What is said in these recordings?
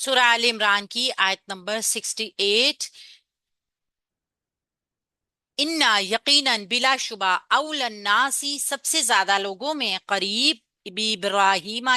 सूरह आल इमरान की आयत नंबर 68। इन्ना यकीनन बिलाशुबा औलन नासी सबसे ज्यादा लोगों में करीब इब्राहीम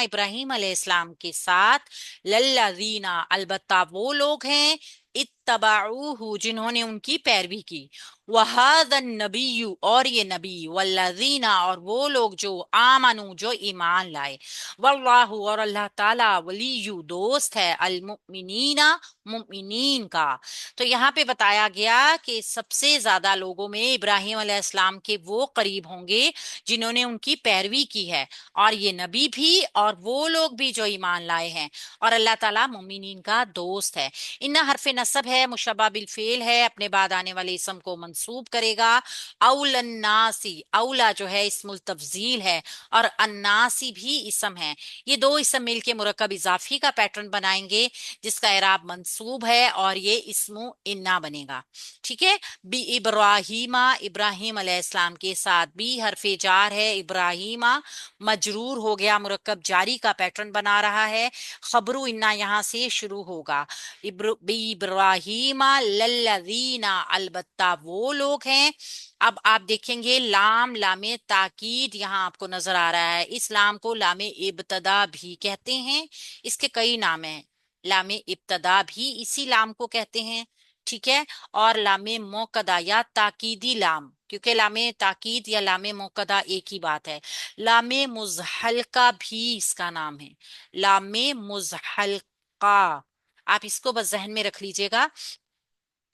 अलैहिस्सलाम के साथ लल्लज़ीना अलबत्ता वो लोग हैं इत्तबाऊहु जिन्होंने उनकी पैरवी की। वहादन नबीयु और ये नबी वल्लज़ीना और वो लोग जो आमनु जो ईमान लाए। वल्लाहु और अल्लाह ताला वलीयु दोस्त है अलमुमिनीना मुमिनीन का। तो यहाँ पे बताया गया कि सबसे ज्यादा लोगों में इब्राहिम अलैहिस्सलाम के वो करीब होंगे जिन्होंने उनकी पैरवी की है, और ये नबी भी और वो लोग भी जो ईमान लाए हैं, और अल्लाह ताला मुमिनीन का दोस्त है। इन्ना हरफ नसब है, मुशब्बा बिल फेल है, अपने बाद आने वाले इसम को मंसूब करेगा। औलन्नासी औला जो है इस्मुल तफजील है, और अन्नासी भी इसम है। ये दो इसम मिलके मुरक्कब इजाफी का पैटर्न बनाएंगे जिसका एराब मंसूब है, और ये इस्मु इन्ना बनेगा। ठीक है। बी इब्राहीमा इब्राहिम अलैहिस्सलाम के साथ बी हरफे जार है, इब्राहीमा मजरूर हो गया, मुरक्कब जारी का पैटर्न बना रहा है। खबरू इन्ना यहां से शुरू होगा। बी इब्राहीमा लल्लज़ीना अलबत्ता वो लोग हैं। अब आप देखेंगे लाम लामे ताकीद यहाँ आपको नजर आ रहा है। इस लाम को लामे इब्तदा भी कहते हैं। इसके कई नाम हैं। लामे इब्तदा भी इसी लाम को कहते हैं। ठीक है। और लामे मोकदा या ताकीदी लाम, क्योंकि लामे ताकीद या लामे मोकदा एक ही बात है। लामे मुजहलका भी इसका नाम है। लामे मुजहलका, आप इसको बस जहन में रख लीजिएगा।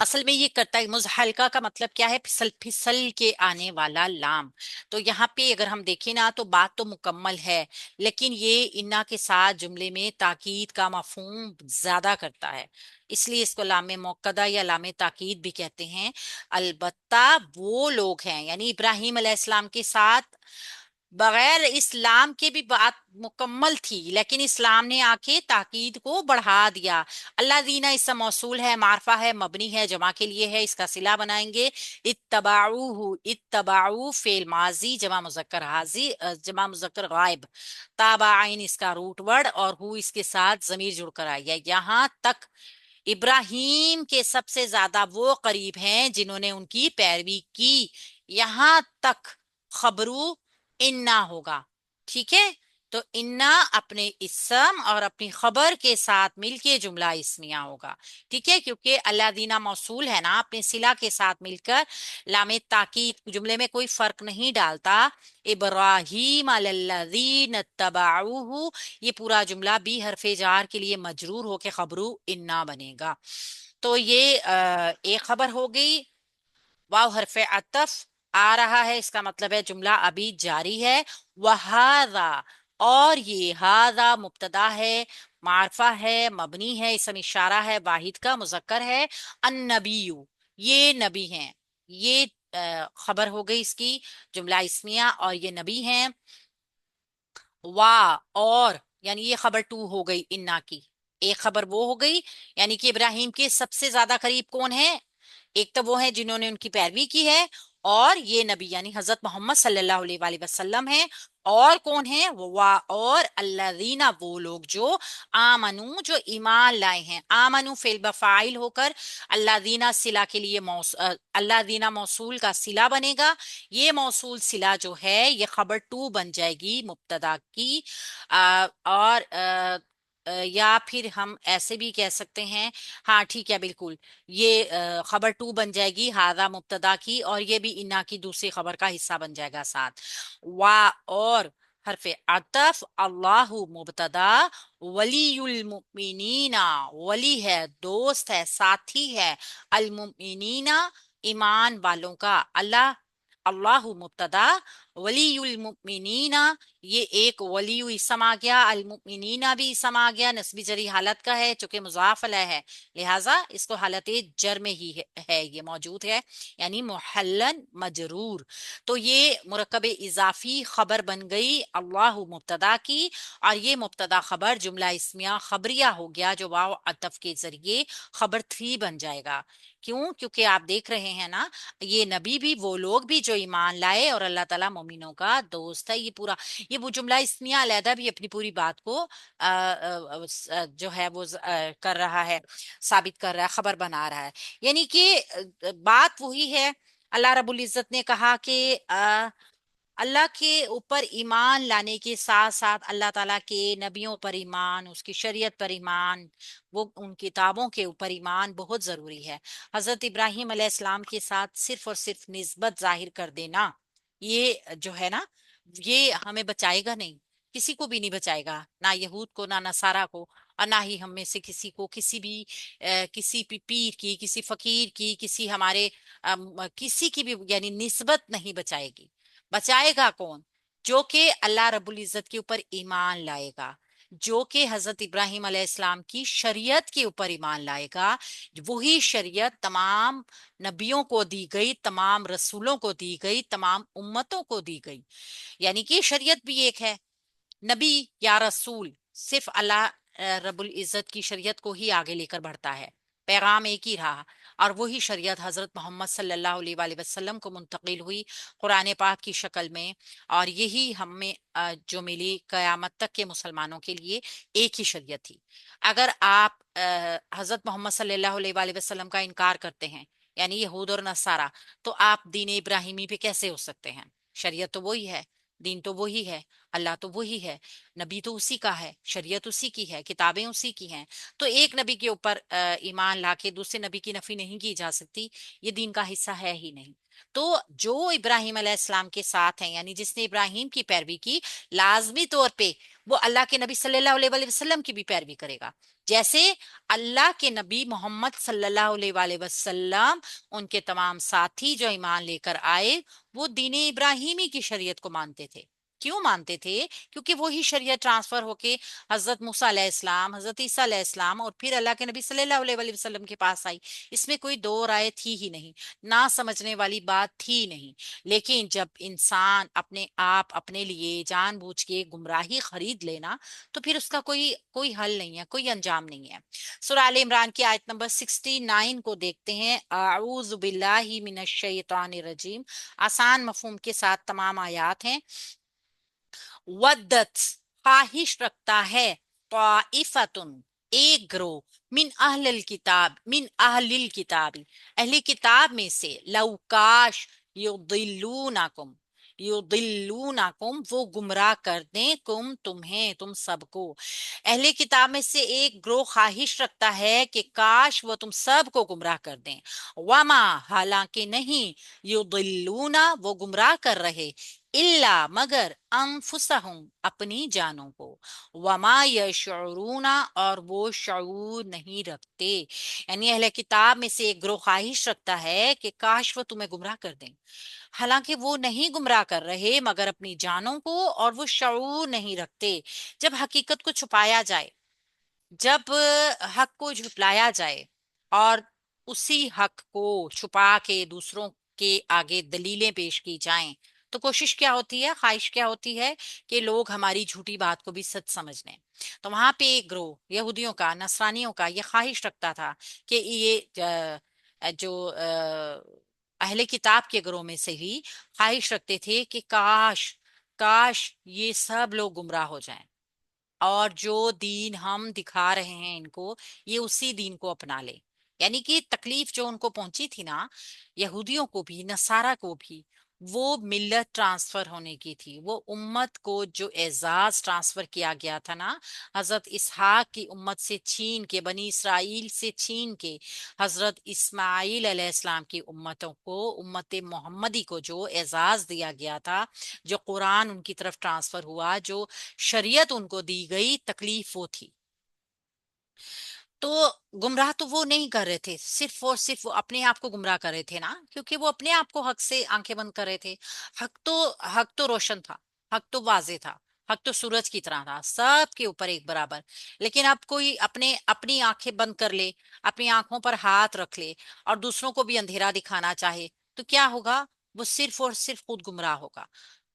असल में ये करता है, मुजहलका का मतलब क्या है? फिसल फिसल के आने वाला लाम। तो यहाँ पे अगर हम देखें ना तो बात तो मुकम्मल है, लेकिन ये इन्ना के साथ जुमले में ताकीद का मफहूम ज्यादा करता है, इसलिए इसको लामे मुक्कदा या लामे ताकीद भी कहते हैं। अलबत्ता वो लोग हैं, यानी इब्राहिम अलैहिस्सलाम के साथ बगैर इस्लाम के भी बात मुकम्मल थी, लेकिन इस्लाम ने आके ताकीद को बढ़ा दिया। अल्लाह दीना इसका मौसूल है, मारफा है, मबनी है, जमा के लिए है, इसका सिला बनाएंगे। इत्तबाऊ इत्तबाऊ फेल माजी जमा मुजक्कर हाजी जमा मुजक्कर गायब। ताबाइन इसका रूट वर्ड, और हु इसके साथ जमीर जुड़कर आई है। यहाँ तक इब्राहिम के सबसे ज्यादा वो करीब हैं जिन्होंने उनकी पैरवी की। यहां तक खबरू इन्ना होगा। ठीक है। तो इन्ना अपने इसम और अपनी खबर के साथ मिलके जुमला इसमिया होगा। ठीक है, क्योंकि अल्लादीना मौसूल है ना, अपने सिला के साथ मिलकर लामे ताकीद जुमले में कोई फर्क नहीं डालता। इब्राहीम अलल्लज़ीन तबाऊहु, ये पूरा जुमला बी हरफे जार के लिए मजरूर होके खबरू इन्ना बनेगा। तो ये एक खबर हो गई। वाव हरफे अतफ आ रहा है, इसका मतलब है जुमला अभी जारी है। वहादा, और ये हादा मुब्तदा है, मारफा है, मबनी है, इसम इशारा है, वाहिद का मुजक्कर है। अन्नबीयु, ये नबी हैं। ये खबर हो गई इसकी, जुमला इस्मिया, और ये नबी हैं। वाह, और यानी ये खबर टू हो गई इन्ना की। एक खबर वो हो गई, यानी कि इब्राहिम के सबसे ज्यादा करीब कौन है? एक तो वो है जिन्होंने उनकी पैरवी की है, और ये नबी यानी हजरत मोहम्मद सल्लल्लाहु अलैहि वसल्लम है। और कौन है वो? वाह, और अल्लादीना वो लोग जो आमनु जो ईमान लाए हैं। आमनु फेल बफाइल होकर अल्लादीना सिला के लिए अल्लादीना मौसूल का सिला बनेगा। ये मौसूल सिला जो है ये खबर टू बन जाएगी मुब्तदा की। और या फिर हम ऐसे भी कह सकते हैं। हाँ ठीक है, बिल्कुल। ये खबर टू बन जाएगी हादा मुब्तदा की, और ये भी इन्ना की दूसरी खबर का हिस्सा बन जाएगा साथ। वा, और हरफे अतफ अल्लाहु मुब्तदा, वलीयुल मुमिनीना, वली है, दोस्त है, साथी है, अल मुमिनीना ईमान वालों का। अल्लाह, अल्लाहु मुब्तदा, वलीयुल मुमिनीना, ये एक वलीयु इसम आ गया, अल मुमिनीना भी इसम आ गया, नस्बी जरी हालत का है, चूंकि मुजाफ अलैह है, लिहाजा इसको हालत जर में ही है ये मौजूद है, यानी मुहल्लन मजरूर। तो ये मुरक्कब इजाफी खबर बन गई अल्लाह मुब्तदा की, और ये मुब्तदा खबर जुमला इस्मिया खबरिया हो गया, जो वाव अतफ के जरिए खबर थ्री बन जाएगा। क्यों? क्योंकि आप देख रहे हैं ना, ये नबी भी वो लोग भी जो ईमान लाए, और अल्लाह ताला مومنوں کا دوست ہے. یہ وہ جملہ اسمیہ علیحدہ بھی اپنی پوری بات کو جو ہے وہ کر رہا ہے، ثابت کر رہا ہے، خبر بنا رہا ہے. یعنی کہ بات وہی ہے. اللہ رب العزت نے کہا کہ اللہ کے اوپر ایمان لانے کے ساتھ ساتھ اللہ تعالیٰ کے نبیوں پر ایمان، اس کی شریعت پر ایمان، وہ ان کتابوں کے اوپر ایمان بہت ضروری ہے. حضرت ابراہیم علیہ السلام کے ساتھ صرف اور صرف نسبت ظاہر کر دینا، یہ جو ہے نا، یہ ہمیں بچائے گا نہیں، کسی کو بھی نہیں بچائے گا، نہ یہود کو، نہ نصارہ کو، اور نہ ہی ہم میں سے کسی کو کسی بھی پیر کی، کسی فقیر کی، کسی ہمارے کسی کی بھی یعنی نسبت نہیں بچائے گی. بچائے گا کون؟ جو کہ اللہ رب العزت کے اوپر ایمان لائے گا، جو کہ حضرت ابراہیم علیہ السلام کی شریعت کے اوپر ایمان لائے گا. وہی شریعت تمام نبیوں کو دی گئی، تمام رسولوں کو دی گئی، تمام امتوں کو دی گئی. یعنی کہ شریعت بھی ایک ہے. نبی یا رسول صرف اللہ رب العزت کی شریعت کو ہی آگے لے کر بڑھتا ہے. پیغام ایک ہی رہا، اور وہی شریعت حضرت محمد صلی اللہ علیہ وآلہ وسلم کو منتقل ہوئی قرآن پاک کی شکل میں، اور یہی ہمیں جو ملی قیامت تک کے مسلمانوں کے لیے ایک ہی شریعت تھی. اگر آپ حضرت محمد صلی اللہ علیہ وآلہ وسلم کا انکار کرتے ہیں، یعنی یہود اور نصارہ، تو آپ دین ابراہیمی پہ کیسے ہو سکتے ہیں؟ شریعت تو وہی ہے، دین تو وہی ہے، اللہ تو وہی ہے، نبی تو اسی کا ہے، شریعت اسی کی ہے، کتابیں اسی کی ہیں. تو ایک نبی کے اوپر ایمان لا کے دوسرے نبی کی نفی نہیں کی جا سکتی، یہ دین کا حصہ ہے ہی نہیں. تو جو ابراہیم علیہ السلام کے ساتھ ہیں، یعنی جس نے ابراہیم کی پیروی کی، لازمی طور پہ وہ اللہ کے نبی صلی اللہ علیہ وآلہ وسلم کی بھی پیروی کرے گا. جیسے اللہ کے نبی محمد صلی اللہ علیہ وآلہ وسلم، ان کے تمام ساتھی جو ایمان لے کر آئے، وہ دین ابراہیمی کی شریعت کو مانتے تھے. کیوں مانتے تھے؟ کیونکہ وہی شریعت ٹرانسفر ہو کے حضرت موسیٰ علیہ السلام، حضرت عیسیٰ علیہ السلام، اور پھر اللہ کے نبی صلی اللہ علیہ وآلہ وسلم کے پاس آئی. اس میں کوئی دو رائے تھی ہی نہیں، نہ سمجھنے والی بات تھی نہیں. لیکن جب انسان اپنے آپ اپنے لیے جان بوجھ کے گمراہی خرید لینا، تو پھر اس کا کوئی حل نہیں ہے، کوئی انجام نہیں ہے. سورہ آل عمران کی آیت نمبر 69 کو دیکھتے ہیں. اعوذ باللہ من الشیطان الرجیم. آسان مفہوم کے ساتھ تمام آیات ہیں. ودت خواہش رکھتا ہے، طائفتن ایک گروہ، من اہل الکتاب، من اہل الکتاب اہل کتاب میں سے، لو کاش، یضلونکم، یضلونکم وہ گمراہ کر دیں، تمہیں، تم سب کو. اہل کتاب میں سے ایک گروہ خواہش رکھتا ہے کہ کاش وہ تم سب کو گمراہ کر دیں. وما حالانکہ نہیں، یضلون وہ گمراہ کر رہے، الا مگر، انفسہم اپنی جانوں کو، وما یشعرون اور وہ شعور نہیں رکھتے. یعنی اہل کتاب میں سے ایک گروہ خواہش رکھتا ہے کہ کاش وہ تمہیں گمراہ کر دیں، حالانکہ وہ نہیں گمراہ کر رہے مگر اپنی جانوں کو، اور وہ شعور نہیں رکھتے. جب حقیقت کو چھپایا جائے، جب حق کو جھٹلایا جائے، اور اسی حق کو چھپا کے دوسروں کے آگے دلیلیں پیش کی جائیں، تو کوشش کیا ہوتی ہے، خواہش کیا ہوتی ہے، کہ لوگ ہماری جھوٹی بات کو بھی سچ سمجھ لیں. تو وہاں پہ ایک گروہ یہودیوں کا، نصرانیوں کا یہ خواہش رکھتا تھا کہ یہ جو اہل کتاب کے گروہ میں سے ہی خواہش رکھتے تھے کہ کاش، کاش یہ سب لوگ گمراہ ہو جائیں، اور جو دین ہم دکھا رہے ہیں ان کو، یہ اسی دین کو اپنا لے. یعنی کہ تکلیف جو ان کو پہنچی تھی نا، یہودیوں کو بھی، نصارہ کو بھی، وہ ملت ٹرانسفر ہونے کی تھی. وہ امت کو جو اعزاز ٹرانسفر کیا گیا تھا نا، حضرت اسحاق کی امت سے چھین کے، بنی اسرائیل سے چھین کے، حضرت اسماعیل علیہ السلام کی امتوں کو، امت محمدی کو جو اعزاز دیا گیا تھا، جو قرآن ان کی طرف ٹرانسفر ہوا، جو شریعت ان کو دی گئی، تکلیف وہ تھی. تو گمراہ تو وہ نہیں کر رہے تھے، صرف اور صرف وہ اپنے آپ کو گمراہ کر رہے تھے نا، کیونکہ وہ اپنے آپ کو حق سے آنکھیں بند کر رہے تھے. حق تو روشن تھا، حق تو واضح تھا، حق تو سورج کی طرح تھا، سب کے اوپر ایک برابر. لیکن اب کوئی اپنی آنکھیں بند کر لے، اپنی آنکھوں پر ہاتھ رکھ لے، اور دوسروں کو بھی اندھیرا دکھانا چاہے، تو کیا ہوگا؟ وہ صرف اور صرف خود گمراہ ہوگا.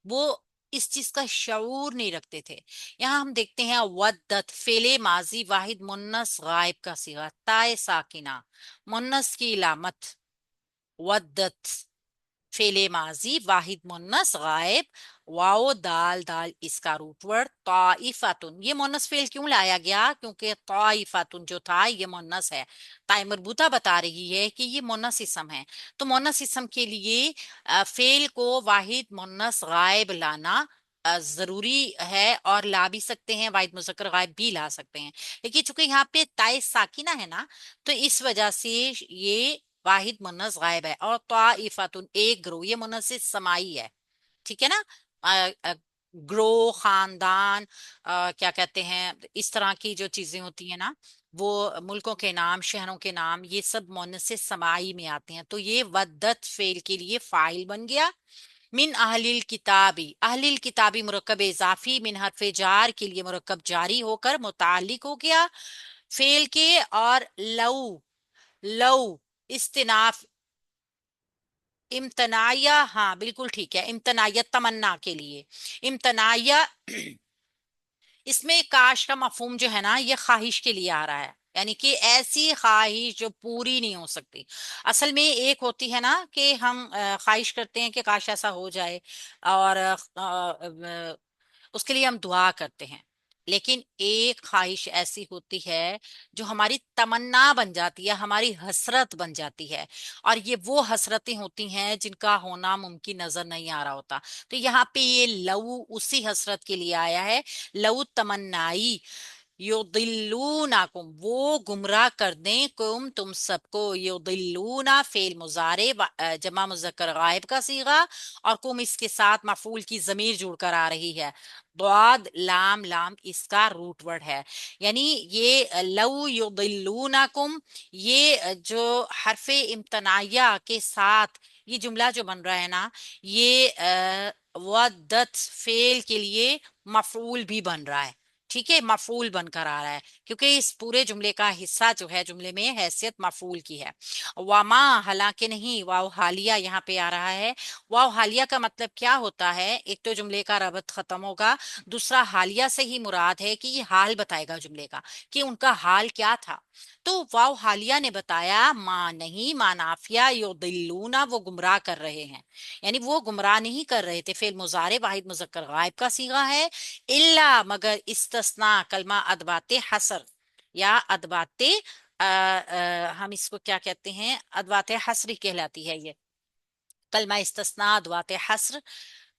وہ اس چیز کا شعور نہیں رکھتے تھے. یہاں ہم دیکھتے ہیں ودت، فعل ماضی واحد منس غائب کا صیغہ، تائے ساکنہ، منس کی علامت، ودت फेले माजी वाहिद मुन्नस गायब, वाओ दाल दाल इसका रूट वर्ड ताइफातुन। ये मुन्नस फेल क्यों लाया गया? क्योंकि ताइफातुन जो था ये मुन्नस है। ताई मरबूता बता रही है कि ये मुन्नस इसम है। तो मुन्नस इसम के लिए फेल को वाहिद मुन्नस गायब लाना जरूरी है, और ला भी सकते हैं, वाहिद मुज़क्कर गायब भी ला सकते हैं। लेकिन चूंकि यहाँ पे ताए साकिना है ना, तो इस वजह से ये वाहिद मुन्नस गायब है। और ताइफातुन एक ग्रोह, ये मुन्नस समाई है, ठीक है ना। ग्रो खानदान, क्या कहते हैं, इस तरह की जो चीजें होती हैं ना, वो मुल्कों के नाम, शहरों के नाम, ये सब मुन्नस समाई में आते हैं। तो ये वद्दत फेल के लिए फाइल बन गया। मिन अहलिल किताबी, अहलिल किताबी मुरक्कब इजाफी मिन हरफे जार के लिए मुरक्कब जारी होकर मुतालिक हो गया फेल के। और लऊ, लऊ इस्तिनाफ, इम्तनाया, हाँ बिल्कुल ठीक है, इम्तनाया तमन्ना के लिए। इम्तनाया इसमें काश का मफहूम जो है ना, ये ख्वाहिश के लिए आ रहा है, यानी कि ऐसी ख्वाहिश जो पूरी नहीं हो सकती। असल में एक होती है ना कि हम ख्वाहिश करते हैं कि काश ऐसा हो जाए, और उसके लिए हम दुआ करते हैं। लेकिन एक ख्वाहिश ऐसी होती है जो हमारी तमन्ना बन जाती है, हमारी हसरत बन जाती है, और ये वो हसरतें होती हैं जिनका होना मुमकिन नजर नहीं आ रहा होता। तो यहाँ पे ये लऊ उसी हसरत के लिए आया है। लऊ तमन्नाई, युदिल्लूनाकुम, वो गुमराह कर दें कुम तुम सबको। युदिल्लूना फेल मुजारे जमा मुजक्कर गायब का सीगा, और कुम इसके साथ मफूल की जमीर जुड़कर आ रही है। द्वाद लाम, लाम इसका रूट वर्ड है। यानी ये लव युदिल्लूनाकुम, ये जो हरफे इम्तनाया के साथ ये जुमला जो बन रहा है ना, ये वदत फेल के लिए मफूल भी बन रहा है। ठीक है, मफूल बनकर आ रहा है, क्योंकि इस पूरे जुमले का हिस्सा जो है जुमले में हैसियत मफूल की है। वामा, हालांकि नहीं, वाव हालिया यहाँ पे आ रहा है। वाव हालिया का मतलब क्या होता है? एक तो जुमले का रबत खत्म होगा, दूसरा हालिया से ही मुराद है कि ये हाल बताएगा जुमले का, कि उनका हाल क्या था। तो वाव हालिया ने बताया, माँ नहीं, माँ नाफिया, यो दिल्लूना वो गुमराह कर रहे हैं, यानी वो गुमराह नहीं कर रहे थे। फेल मुजारे वाहिद मुजक्कर गायब का सीगा है। इल्ला मगर, इस्तस्ना कलमा अदबाते हसर या अदबाते हम इसको क्या कहते हैं, अदबाते हसरी कहलाती है ये कलमा इस्तस्ना, अदबाते हसर।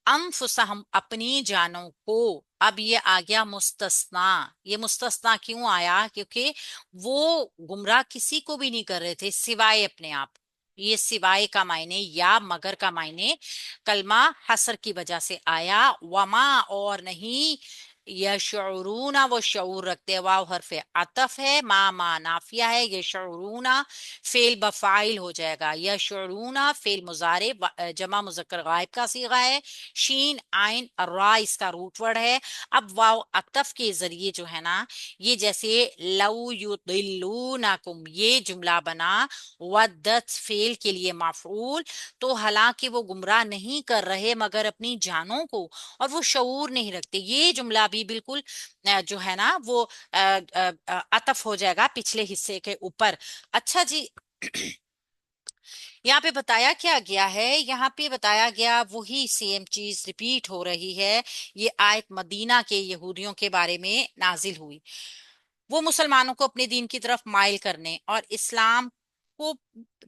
अनफुसहम अपनी जानों को, अब ये आ गया मुस्तस्ना। ये मुस्तस्ना क्यों आया? क्योंकि वो गुमराह किसी को भी नहीं कर रहे थे सिवाय अपने आप। ये सिवाय का मायने या मगर का मायने कलमा हसर की वजह से आया। वमा और नहीं, यशऊरूना वो शऊर रखते हैं। वाव हरफे अतफ है, मा नाफिया है, यशऊरूना फेल बफाइल हो जाएगा। यशऊरूना फेल मुजारे जमा मुजक्कर गायब का सीगा है। शीन आइन रा इसका रूट वर्ड है। अब वाव अतफ के जरिए जो है ना, ये जैसे लव युदिल्लूनाकुम ये जुमला बना वदत फेल के लिए माफूल। तो हालांकि वो गुमराह नहीं कर रहे मगर अपनी जानों को, और वो शऊर नहीं रखते, ये जुमला भी बिल्कुल जो है ना वो अतफ हो जाएगा पिछले हिस्से के ऊपर। अच्छा जी, यहाँ पे बताया क्या गया है? यहाँ पे बताया गया वही सेम चीज रिपीट हो रही है। ये आयत मदीना के यहूदियों के बारे में नाजिल हुई। वो मुसलमानों को अपने दीन की तरफ माइल करने और इस्लाम को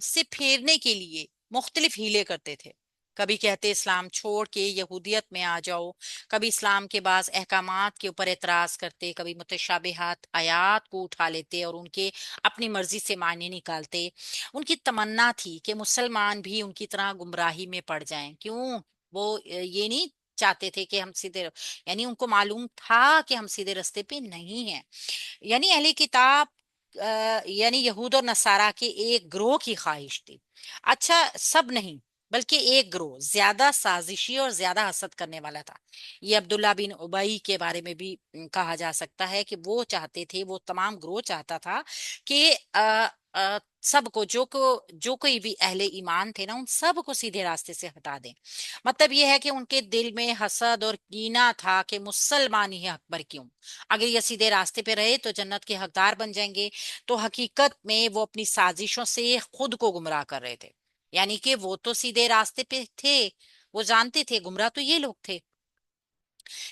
से फेरने के लिए मुख्तलिफ हीले करते थे। कभी कहते इस्लाम छोड़ के यहूदियत में आ जाओ, कभी इस्लाम के बाद अहकामात के ऊपर एतराज करते, कभी मुतशाबिहात आयात को उठा लेते और उनके अपनी मर्जी से मायने निकालते। उनकी तमन्ना थी कि मुसलमान भी उनकी तरह गुमराही में पड़ जाएं। क्यों? वो ये नहीं चाहते थे कि हम सीधे, यानी उनको मालूम था कि हम सीधे रास्ते पे नहीं हैं। यानी अहले किताब यानी यहूद और नसारा के एक ग्रोह की ख्वाहिश थी। अच्छा, सब नहीं, बल्कि एक ग्रोह ज्यादा साजिशी और ज्यादा हसद करने वाला था। ये अब्दुल्ला बिन उबई के बारे में भी कहा जा सकता है कि वो चाहते थे, वो तमाम ग्रोह चाहता था कि सबको जो कोई भी अहले ईमान थे ना, उन सब को सीधे रास्ते से हटा दें। मतलब ये है कि उनके दिल में हसद और कीना था कि मुसलमान ही हक पर क्यों, अगर ये सीधे रास्ते पे रहे तो जन्नत के हकदार बन जाएंगे। तो हकीकत में वो अपनी साजिशों से खुद को गुमराह कर रहे थे। यानी कि वो तो सीधे रास्ते पे थे, वो जानते थे, गुमराह तो ये लोग थे।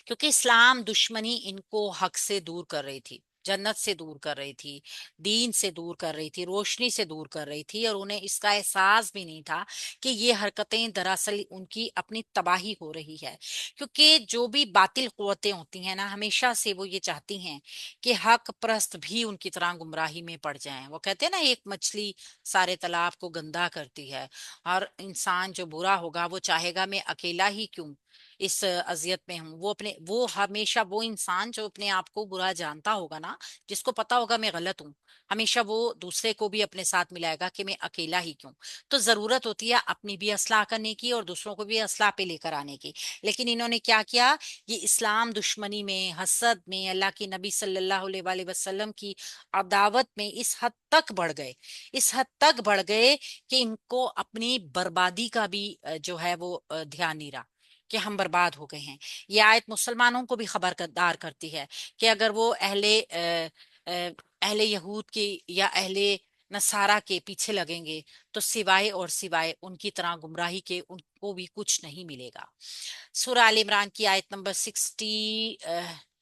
क्योंकि इस्लाम दुश्मनी इनको हक से दूर कर रही थी, जन्नत से दूर कर रही थी, दीन से दूर कर रही थी, रोशनी से दूर कर रही थी, और उन्हें इसका एहसास भी नहीं था कि ये हरकतें दरअसल उनकी अपनी तबाही हो रही है। क्योंकि जो भी बातिल कुव्वतें होती हैं ना, हमेशा से वो ये चाहती हैं कि हक परस्त भी उनकी तरह गुमराही में पड़ जाएं। वो कहते हैं ना, एक मछली सारे तालाब को गंदा करती है, और इंसान जो बुरा होगा वो चाहेगा मैं अकेला ही क्यों इस अजियत में हूँ। वो अपने, वो हमेशा वो इंसान जो अपने आप को बुरा जानता होगा ना, जिसको पता होगा मैं गलत हूँ, हमेशा वो दूसरे को भी अपने साथ मिलाएगा कि मैं अकेला ही क्यों। तो जरूरत होती है अपनी भी असलाह करने की और दूसरों को भी असलाह पे लेकर आने की। लेकिन इन्होंने क्या किया, ये इस्लाम दुश्मनी में, हसद में, अल्लाह के नबी सल्लल्लाहु अलैहि वसल्लम की अदावत में इस हद तक बढ़ गए, इस हद तक बढ़ गए कि इनको अपनी बर्बादी का भी जो है वो ध्यान नहीं रहा कि हम बर्बाद हो गए हैं। ये आयत मुसलमानों को भी खबरदार करती है कि अगर वो अहले यहूद के या अहले नसारा के पीछे लगेंगे तो सिवाय और सिवाय उनकी तरह गुमराही के उनको भी कुछ नहीं मिलेगा। सूरह आल इमरान की आयत नंबर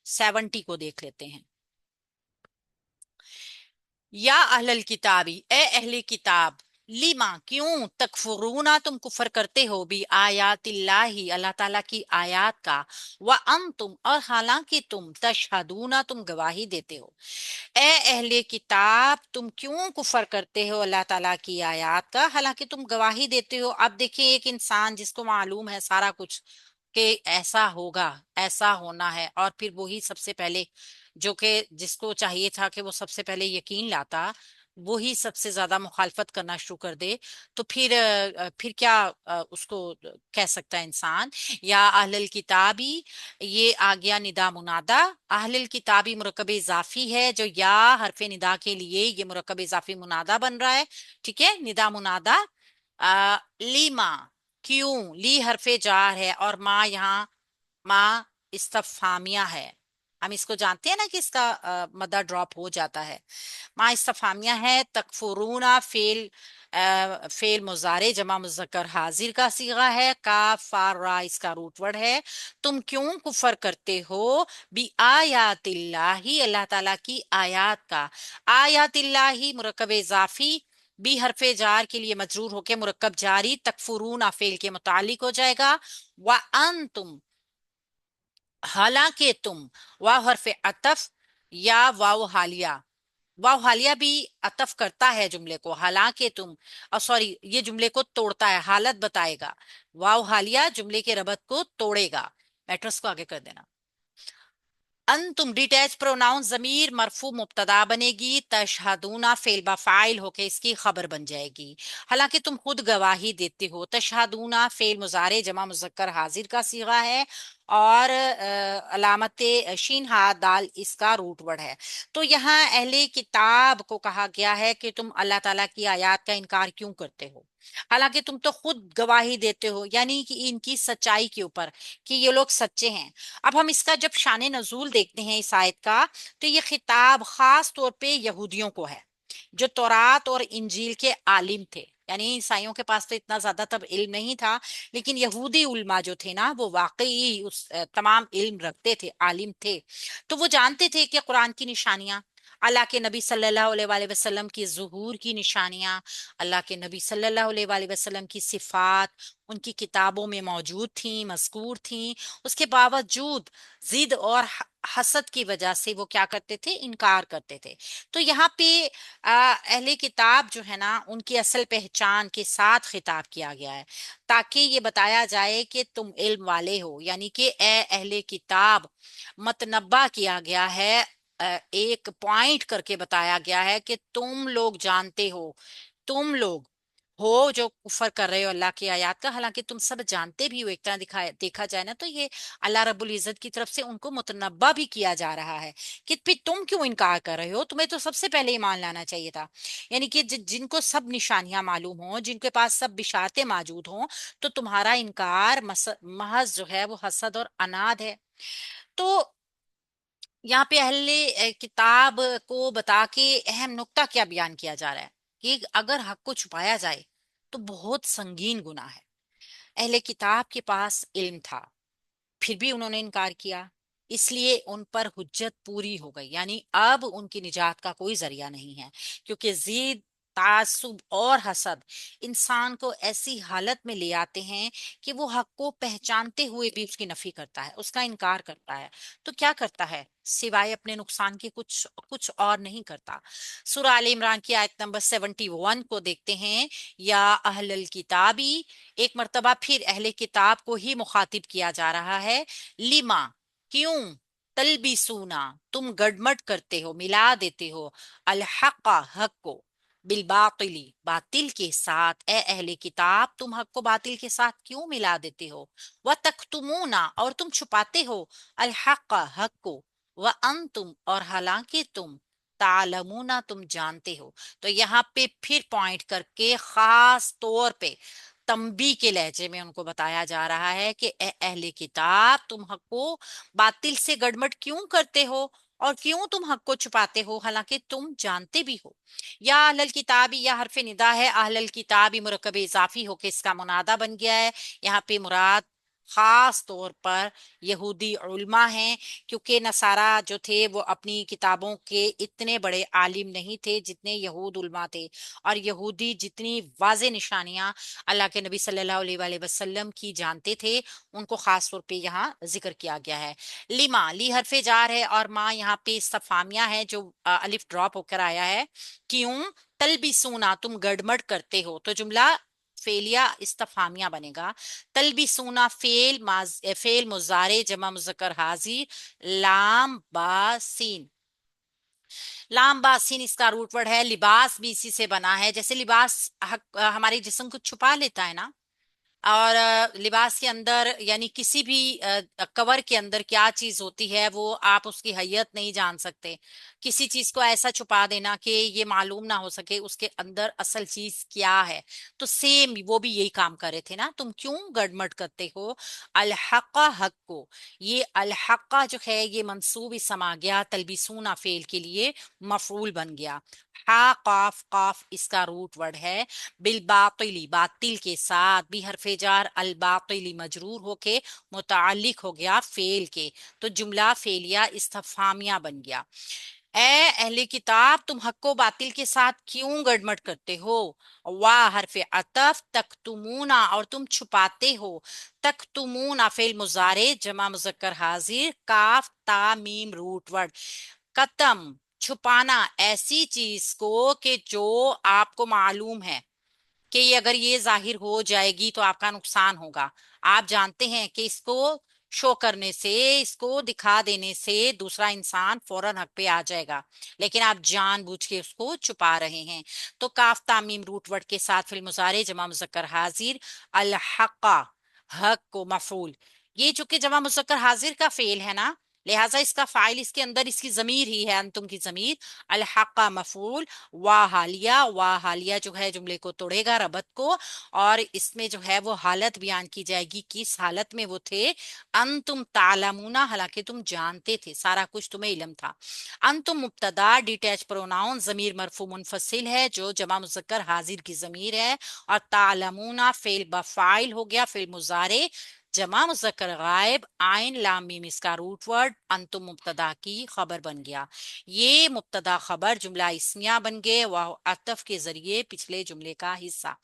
70 को देख लेते हैं। या अहलल किताबी, ए अहले किताब, लिमा क्यों, तकफुरूना तुम कुफर करते हो, भी आयातिल्लाही अल्लाह ताला की आयात का, व तुम और हालांकि तुम तशहदूना तुम गवाही देते हो। ए अहले किताब, तुम क्यों कुफर करते हो अल्लाह ताला की आयात का, हालांकि तुम गवाही देते हो। अब देखिए, एक इंसान जिसको मालूम है सारा कुछ कि ऐसा होगा, ऐसा होना है, और फिर वही सबसे पहले, जो कि जिसको चाहिए था कि वो सबसे पहले यकीन लाता, वो ही सबसे ज्यादा मुखालफत करना शुरू कर दे, तो फिर क्या उसको कह सकता है इंसान। या अहलल किताबी, ये आ गया निदा मुनादा। अहलल किताबी मुरकब इजाफी है, जो या हरफे निदा के लिए ये मुरकब इजाफी मुनादा बन रहा है। ठीक है, निदा मुनादा। लीमा क्यों, ली हरफे जार है, और माँ यहाँ, माँ इस्तफामिया है। हम इसको जानते हैं ना कि इसका मदर ड्रॉप हो जाता है। माँ इस्तफामिया है। तकफुरूना फेल, फेल मुजारे जमा मुजक्कर हाजिर का सीगा है। का फारा इसका रूट वर्ड है। तुम क्यों कुफर करते हो, बी आयातिल्लाही अल्लाह ताला की आयात का। आयातिल्लाही मुरकब इजाफी, बी हरफे जार के लिए मजरूर होके मुरक्कब जारी तकफुरून फेल के मुतालिक हो जाएगा। व तुम, हालांकि तुम, वाव हरफे अतफ या वाव हालिया। वाव हालिया भी अतफ करता है जुमले को, हालांकि तुम, और सॉरी ये जुमले को तोड़ता है, हालत बताएगा। वाव हालिया जुमले के रबत को तोड़ेगा। मैट्रस को आगे कर देना। अन तुम डिटैच प्रोनाउन जमीर मरफू मुब्तदा बनेगी, तशहदूना फेल बा फाइल होके इसकी खबर बन जाएगी। हालांकि तुम खुद गवाही देते हो। तशहदूना फेल मुजारे जमा मुजक्कर हाजिर का सीगा है, और अलामत शीन हा दाल इसका रूट वर्ड है। तो यहाँ अहले किताब को कहा गया है कि तुम अल्लाह ताला की आयत का इनकार क्यों करते हो, हालांकि तुम तो खुद गवाही देते हो, यानी कि इनकी सच्चाई के ऊपर कि ये लोग सच्चे हैं। अब हम इसका जब शान नजूल देखते हैं इस आयत का, तो ये खिताब खास तौर पे यहूदियों को है, जो तौरात और इंजील के आलिम थे। यानी ईसाइयों के पास तो इतना ज्यादा तब इल्म नहीं था, लेकिन यहूदी उलमा जो थे ना, वो वाकई उस तमाम इल्म रखते थे, आलिम थे। तो वो जानते थे कि कुरान की निशानियां, अल्लाह के नबी सल्लल्लाहु अलैहि वसल्लम की ज़ुहूर की निशानियां, अल्लाह के नबी सल्लल्लाहु अलैहि वसल्लम की सिफात उनकी किताबों में मौजूद थी, मज़कूर थी। उसके बावजूद जिद और हसद की वजह से वो क्या करते थे, इनकार करते थे। तो यहाँ पे अहले किताब जो है ना, उनकी असल पहचान के साथ खिताब किया गया है, ताकि ये बताया जाए कि तुम इल्म वाले हो, यानी कि ए अहले किताब, मतनब्बा किया गया है, एक पॉइंट करके बताया गया है कि तुम लोग जानते हो, तुम लोग हो जो कुफर कर रहे हो अल्लाह की आयत का। हालांकि तुम सब जानते भी हो, एक तरह दिखाया देखा जाए ना, तो ये अल्लाह रब्बुल इज्जत की तरफ से उनको मुतनब्बा भी किया जा रहा है कि फिर तुम क्यों इनकार कर रहे हो, तुम्हें तो सबसे पहले ईमान लाना चाहिए था। यानी कि जिनको सब निशानियां मालूम हो, जिनके पास सब बिशारतें मौजूद हों, तो तुम्हारा इनकार महज जो है वो हसद और अनाद है। तो यहाँ पे अहले किताब को बता के अहम नुक्ता क्या बयान किया जा रहा है कि अगर हक को छुपाया जाए تو بہت سنگین گناہ ہے۔ اہل کتاب کے پاس علم تھا، پھر بھی انہوں نے انکار کیا، اس لیے ان پر حجت پوری ہو گئی، یعنی اب ان کی نجات کا کوئی ذریعہ نہیں ہے، کیونکہ ضد، تعصب اور حسد انسان کو ایسی حالت میں لے آتے ہیں کہ وہ حق کو پہچانتے ہوئے بھی اس کی نفی کرتا ہے، اس کا انکار کرتا ہے۔ تو کیا کرتا ہے سوائے اپنے نقصان کے؟ کچھ اور نہیں کرتا۔ سورہ آل عمران کی آیت نمبر 71 کو دیکھتے ہیں، یا اہل الکتابی، ایک مرتبہ پھر اہل کتاب کو ہی مخاطب کیا جا رہا ہے، لما، کیوں، تلبسونا، تم گڑمٹ کرتے ہو، ملا دیتے ہو، الحق، حق کو، بالباطلی، باطل کے ساتھ، اے اہل کتاب تم حق کو باطل کے ساتھ کیوں ملا دیتے ہو، وتکتمونا، اور تم چھپاتے ہو، الحق، حق کو، وانتم، اور حالانکہ تم، تعلمون، تم جانتے ہو۔ تو یہاں پہ پھر پوائنٹ کر کے خاص طور پہ تنبیہ کے لہجے میں ان کو بتایا جا رہا ہے کہ اے اہل کتاب تم حق کو باطل سے گڑمٹ کیوں کرتے ہو، اور کیوں تم حق کو چھپاتے ہو حالانکہ تم جانتے بھی ہو۔ یا اہل الکتابی، یا حرف ندا ہے، اہل الکتابی مرکب اضافی ہو کے اس کا منادہ بن گیا ہے۔ یہاں پہ مراد خاص طور پر یہودی علماء ہیں، کیونکہ نصارہ جو تھے وہ اپنی کتابوں کے اتنے بڑے عالم نہیں تھے جتنے یہود علماء تھے، اور یہودی جتنی واضح نشانیاں اللہ کے نبی صلی اللہ علیہ وآلہ وسلم کی جانتے تھے، ان کو خاص طور پہ یہاں ذکر کیا گیا ہے۔ لما، لی حرف جار ہے، اور ماں یہاں پہ استفہامیہ ہے جو الف ڈراپ ہو کر آیا ہے۔ کیوں، تلبسونا، تم گڑمڑ کرتے ہو، تو جملہ فعلیہ استفہامیہ بنے گا۔ تلبسونا فعل مضارع جمع مذکر حاضر، لام با سین، لام باسین اس کا روٹ ورڈ ہے، لباس بھی اسی سے بنا ہے، جیسے لباس ہمارے جسم کو چھپا لیتا ہے نا، اور لباس کے اندر یعنی کسی بھی کور کے اندر کیا چیز ہوتی ہے وہ آپ اس کی حیت نہیں جان سکتے، کسی چیز کو ایسا چھپا دینا کہ یہ معلوم نہ ہو سکے اس کے اندر اصل چیز کیا ہے۔ تو سیم وہ بھی یہی کام کر رہے تھے نا، تم کیوں گڑمٹ کرتے ہو، الحق، حق کو، یہ الحق جو ہے یہ منصوب اسم آ گیا، تلبسونا فعل کے لیے مفعول بن گیا، ہا قاف، قاف اس کا روٹ ورڈ ہے، بالباطلی، باطل کے ساتھ، بھی حرف جار، الباطلی مجرور ہو کے متعلق ہو گیا فعل کے، تو جملہ فعلیہ استفہامیہ بن گیا۔ اے اہل کتاب تم حق کو باطل کے ساتھ کیوں گڑمٹ کرتے ہو، واہ حرف عطف، تکتمونا، اور تم چھپاتے ہو، تکتمونا فعل مضارع جمع مذکر حاضر، کاف تا میم روٹ ورڈ، قتم، چھپانا ایسی چیز کو کہ جو آپ کو معلوم ہے کہ اگر یہ ظاہر ہو جائے گی تو آپ کا نقصان ہوگا، آپ جانتے ہیں کہ اس کو شو کرنے سے، اس کو دکھا دینے سے دوسرا انسان فوراً حق پہ آ جائے گا، لیکن آپ جان بوجھ کے اس کو چھپا رہے ہیں۔ تو کاف تامیم روٹ ورڈ کے ساتھ فعل مضارع جمع مذکر حاضر، الحق، حق کو مفعول، یہ چونکہ جمع مذکر حاضر کا فعل ہے نا، لہٰذا اس کا فاعل اس کے اندر اس کی ضمیر ہی ہے، انتم کی ضمیر، الحق مفعول، وا حالیہ جو ہے جملے کو توڑے گا، ربط کو، اور اس میں جو ہے وہ حالت بیان کی جائے گی، کس حالت میں وہ تھے، انتم تعلمون، حالانکہ تم جانتے تھے، سارا کچھ تمہیں علم تھا۔ انتم مبتدا ڈیٹیچ پروناؤن ضمیر مرفوع منفصل ہے جو جمع مذکر حاضر کی ضمیر ہے، اور تعلمون فعل بفاعل ہو گیا، فعل مضارع جمع مذکر غائب، آئن لام میم اس کا روٹ ورڈ، انتم مبتدا کی خبر بن گیا، یہ مبتدا خبر جملہ اسمیہ بن گئے، وہ عطف کے ذریعے پچھلے جملے کا حصہ۔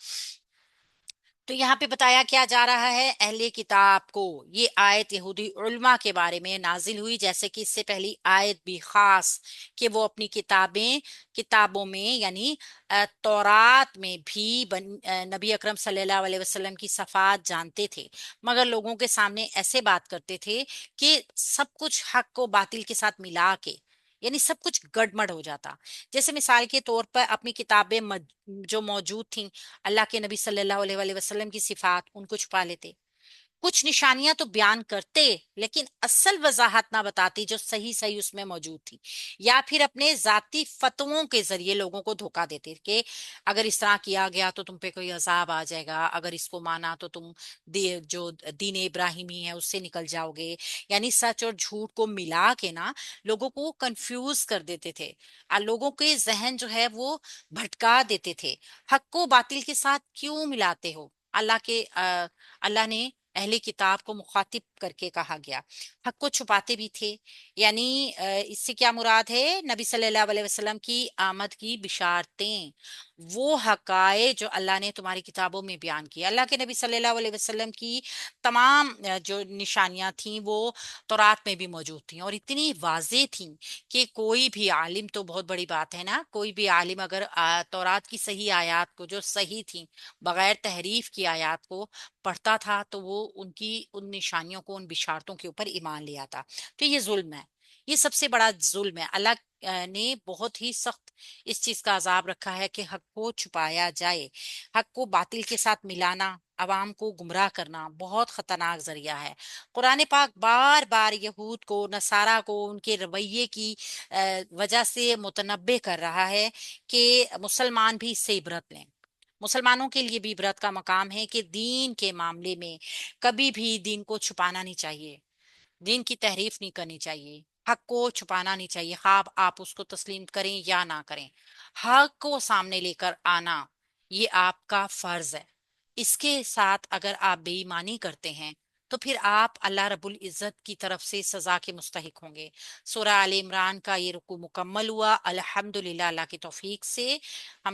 تو یہاں پہ بتایا کیا جا رہا ہے، اہل کتاب کو، یہ آیت یہودی علماء کے بارے میں نازل ہوئی، جیسے کہ اس سے پہلی آیت بھی خاص کہ وہ اپنی کتابوں میں یعنی تورات میں بھی نبی اکرم صلی اللہ علیہ وسلم کی صفات جانتے تھے، مگر لوگوں کے سامنے ایسے بات کرتے تھے کہ سب کچھ حق کو باطل کے ساتھ ملا کے، یعنی سب کچھ گڑمڑ ہو جاتا، جیسے مثال کے طور پر اپنی کتابیں جو موجود تھیں اللہ کے نبی صلی اللہ علیہ وآلہ وسلم کی صفات ان کو چھپا لیتے، کچھ نشانیاں تو بیان کرتے لیکن اصل وضاحت نہ بتاتی جو صحیح صحیح اس میں موجود تھی، یا پھر اپنے ذاتی فتووں کے ذریعے لوگوں کو دھوکا دیتے کہ اگر اس طرح کیا گیا تو تم پہ کوئی عذاب آ جائے گا، اگر اس کو مانا تو تم جو دین ابراہیمی ہے اس سے نکل جاؤ گے، یعنی سچ اور جھوٹ کو ملا کے نا لوگوں کو کنفیوز کر دیتے تھے، لوگوں کے ذہن جو ہے وہ بھٹکا دیتے تھے۔ حق کو باطل کے ساتھ کیوں ملاتے ہو؟ اللہ نے اہل کتاب کو مخاطب کر کے کہا گیا، حق کو چھپاتے بھی تھے، یعنی اس سے کیا مراد ہے؟ نبی صلی اللہ علیہ وسلم کی آمد کی بشارتیں، وہ حقائق جو اللہ نے تمہاری کتابوں میں بیان کی۔ اللہ کے نبی صلی اللہ علیہ وسلم کی تمام جو نشانیاں تھیں وہ تورات میں بھی موجود تھیں، اور اتنی واضح تھیں کہ کوئی بھی عالم، تو بہت بڑی بات ہے نا، کوئی بھی عالم اگر تورات کی صحیح آیات کو جو صحیح تھیں بغیر تحریف کی آیات کو پڑھتا تھا تو وہ ان نشانیوں کو، ان بشارتوں کے اوپر ایمان لے آتا۔ تو یہ ظلم ہے، یہ سب سے بڑا ظلم ہے۔ اللہ نے بہت ہی سخت اس چیز کا عذاب رکھا ہے کہ حق کو چھپایا جائے، حق کو باطل کے ساتھ ملانا، عوام کو گمراہ کرنا بہت خطرناک ذریعہ ہے۔ قرآن پاک بار بار یہود کو، نصارہ کو ان کے رویے کی وجہ سے متنبع کر رہا ہے کہ مسلمان بھی اس سے عبرت لیں۔ مسلمانوں کے لیے بھی عبرت کا مقام ہے کہ دین کے معاملے میں کبھی بھی دین کو چھپانا نہیں چاہیے، دین کی تحریف نہیں کرنی چاہیے، حق کو چھپانا نہیں چاہیے، خواب آپ اس کو تسلیم کریں یا نہ کریں، حق کو سامنے لے کر آنا یہ آپ کا فرض ہے۔ اس کے ساتھ اگر آپ بے ایمانی کرتے ہیں تو پھر آپ اللہ رب العزت کی طرف سے سزا کے مستحق ہوں گے۔ سورہ آل عمران کا یہ رکوع مکمل ہوا، الحمدللہ اللہ کی توفیق سے۔ ہم